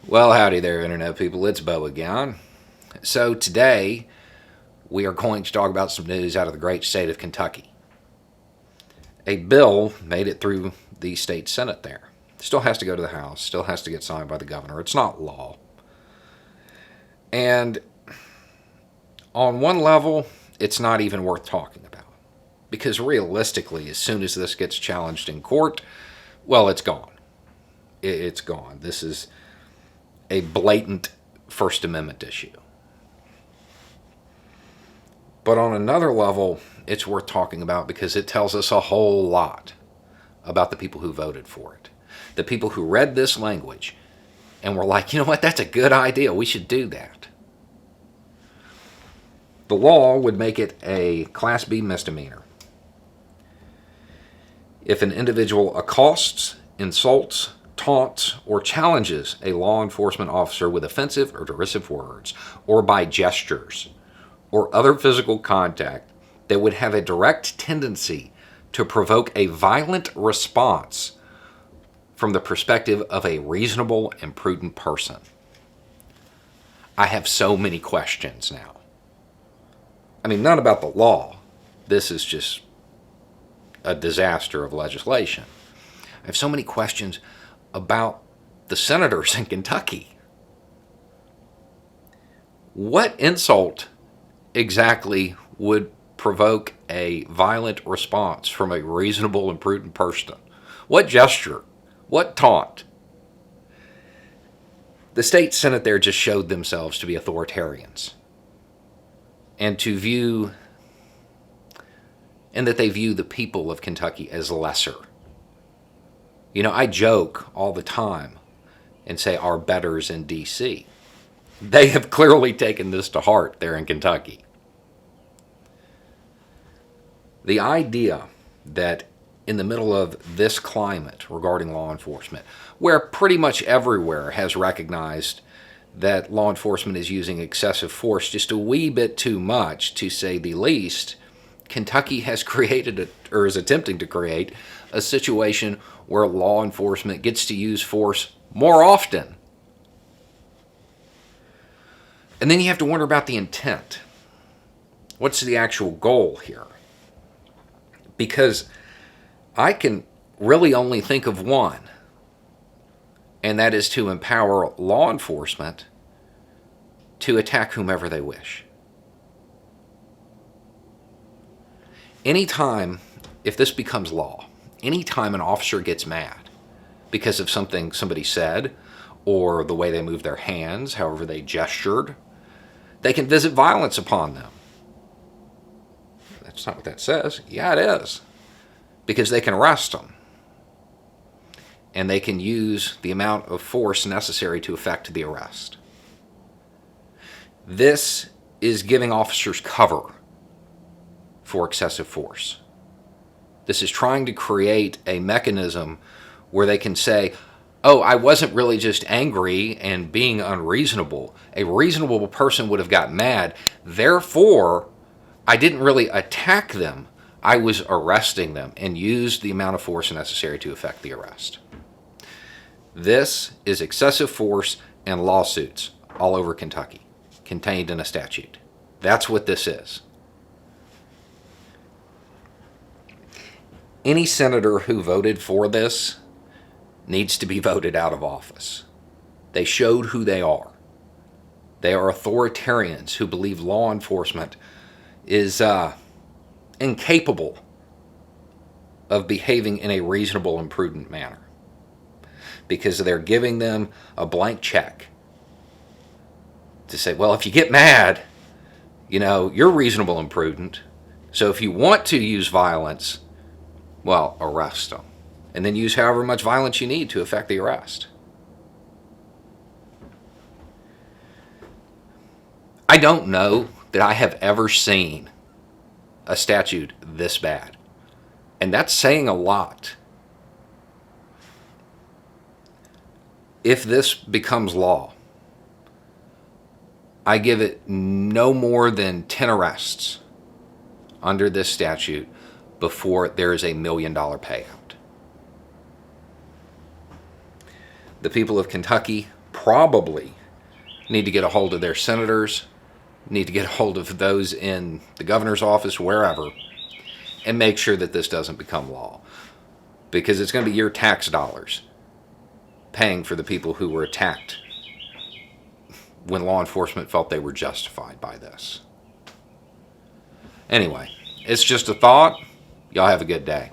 Well, howdy there, Internet people. It's Bo again. So, today we are going to talk about some news out of the great state of Kentucky. A bill made it through the state Senate there. Still has to go to the House, still has to get signed by the governor. It's not law. And on one level, it's not even worth talking about. Because realistically, as soon as this gets challenged in court, well, it's gone. It's gone. This is a blatant First Amendment issue. But on another level, it's worth talking about because it tells us a whole lot about the people who voted for it. The people who read this language and were like, you know what, that's a good idea. We should do that. The law would make it a Class B misdemeanor if an individual accosts, insults, taunts, or challenges a law enforcement officer with offensive or derisive words, or by gestures, or other physical contact that would have a direct tendency to provoke a violent response from the perspective of a reasonable and prudent person. I have so many questions now. I mean, not about the law. This is just a disaster of legislation. I have so many questions about the senators in Kentucky. What insult exactly would provoke a violent response from a reasonable and prudent person? What gesture? What taunt? The state Senate there just showed themselves to be authoritarians and that they view the people of Kentucky as lesser. You know, I joke all the time and say our betters in D.C. They have clearly taken this to heart there in Kentucky. The idea that in the middle of this climate regarding law enforcement, where pretty much everywhere has recognized that law enforcement is using excessive force just a wee bit too much, to say the least, Kentucky has created or is attempting to create a situation where law enforcement gets to use force more often. And then you have to wonder about the intent. What's the actual goal here? Because I can really only think of one, and that is to empower law enforcement to attack whomever they wish. Anytime, if this becomes law, anytime an officer gets mad because of something somebody said or the way they moved their hands, however they gestured, they can visit violence upon them. That's not what that says. Yeah, it is. Because they can arrest them. And they can use the amount of force necessary to effect the arrest. This is giving officers cover for excessive force. This is trying to create a mechanism where they can say, oh, I wasn't really just angry and being unreasonable. A reasonable person would have got mad. Therefore, I didn't really attack them. I was arresting them and used the amount of force necessary to effect the arrest. This is excessive force and lawsuits all over Kentucky, contained in a statute. That's what this is. Any senator who voted for this needs to be voted out of office. They showed who they are. They are authoritarians who believe law enforcement is incapable of behaving in a reasonable and prudent manner because they're giving them a blank check to say, well, if you get mad, you're reasonable and prudent. So if you want to use violence, well, arrest them. And then use however much violence you need to effect the arrest. I don't know that I have ever seen a statute this bad. And that's saying a lot. If this becomes law, I give it no more than 10 arrests under this statute before there is $1 million payout. The people of Kentucky probably need to get a hold of their senators, need to get a hold of those in the governor's office, wherever, and make sure that this doesn't become law. Because it's going to be your tax dollars paying for the people who were attacked when law enforcement felt they were justified by this. Anyway, it's just a thought. Y'all have a good day.